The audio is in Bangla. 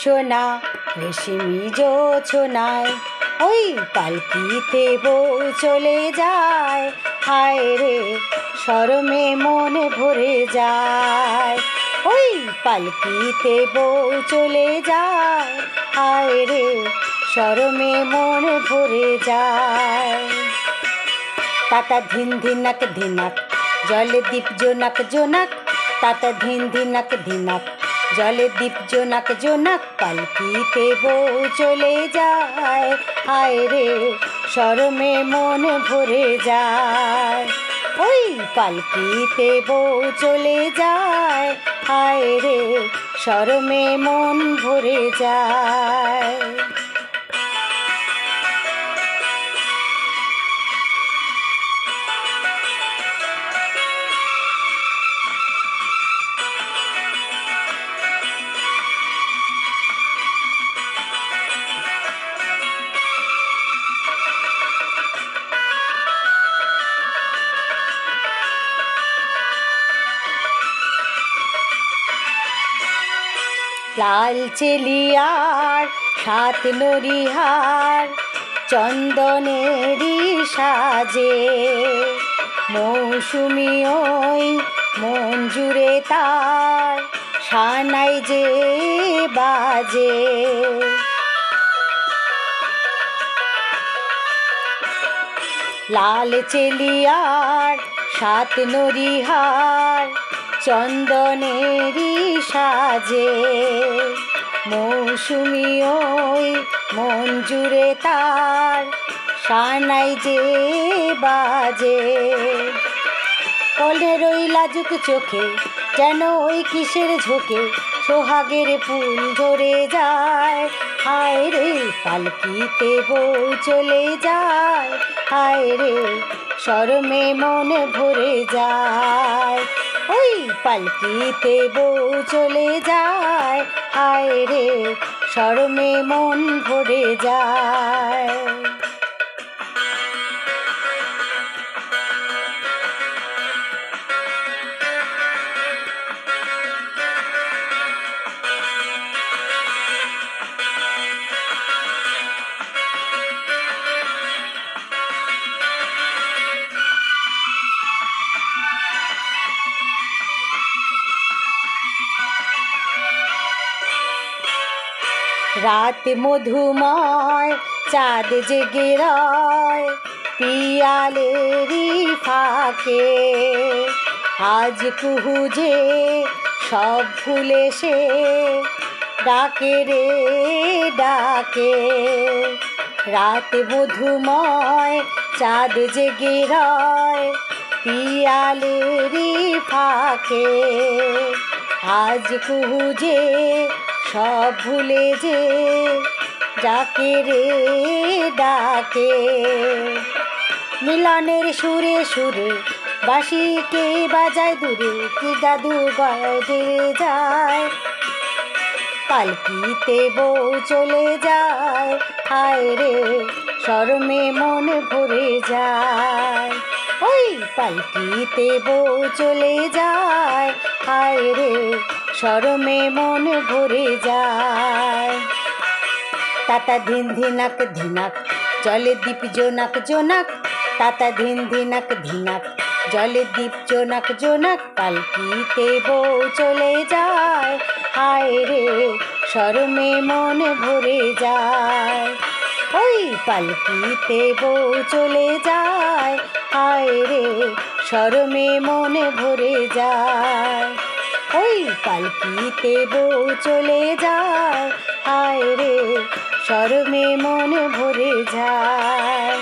সোনা রেশমি জোছনায়, ওই পালকিতে বউ চলে যায়, হায় রে শরমে মন ভরে যায়। ওই পালকিতে বউ চলে যায়, হায় রে শরমে মন ভরে যায়। তাতা ধিন ধিনাক ধিনাক জলে দীপ জোনাক জোনাক, তাতা ধিন ধিনাক ধিনাক জলে দীপ জোনাক জোনাক, পালকিতে বউ চলে যায়, হায় রে শরমে মন ভরে যায়। ওই পালকিতে বউ চলে যায়, হায় রে শরমে মন ভরে যায়। লাল চেলিয়ার সাত নরিহার চন্দনেরই সাজে, মৌসুমি ওই মন জুড়ে তার সানাই যে বাজে। লাল চেলিয়ার সাত নরিহার চন্দনেরই সাজে, মৌসুমি ওই মন জুড়ে তার সানাই যে বাজে। কলের ওই লাজুক চোখে যেন ওই কিসের ঝোঁকে সোহাগের ফুল ঝরে যায়, হায় রে পালকিতে বউ চলে যায়, হায় রে শরমে মন ভরে যায়। ওই পালকিতে বউ চলে যায়, হায় রে শরমে মন ভরে যায়। রাত মধুময় চাঁদ জেগে রয় পিয়ালেরই ফাঁকে, আজ কুহু যে সব ভুলে সে ডাকে রে ডাকে। রাত মধুময় চাঁদ জেগে রয় পিয়ালেরই ফাঁকে, আজ কুহু যে সব ভুলে যে ডাকে রে ডাকে। মিলনের সুরে সুরে বাঁশিকে বাজায় দূরে, কি জাদু বেঁধে যায়, পালকিতে বউ চলে যায়, হায় রে শরমে মন ভরে যায়। ওই পালকিতে বউ চলে যায়, হায় রে শরমে মন ভরে যায়। তাতা ধিন ধিনাক ধিনাক জলে দীপ জোনাক জোনাক, তাতা ধিন ধিনাক ধিনাক জলে দীপ জোনাক জোনাক, পালকিতে বউ চলে যায়, হায় রে শরমে মন ভরে যায়। ওই পালকিতে বউ চলে যায়, হায় রে শরমে মন ভরে যায়। ওই পালকিতে বউ চলে যায়, হায় রে শরমে মন ভরে যায়।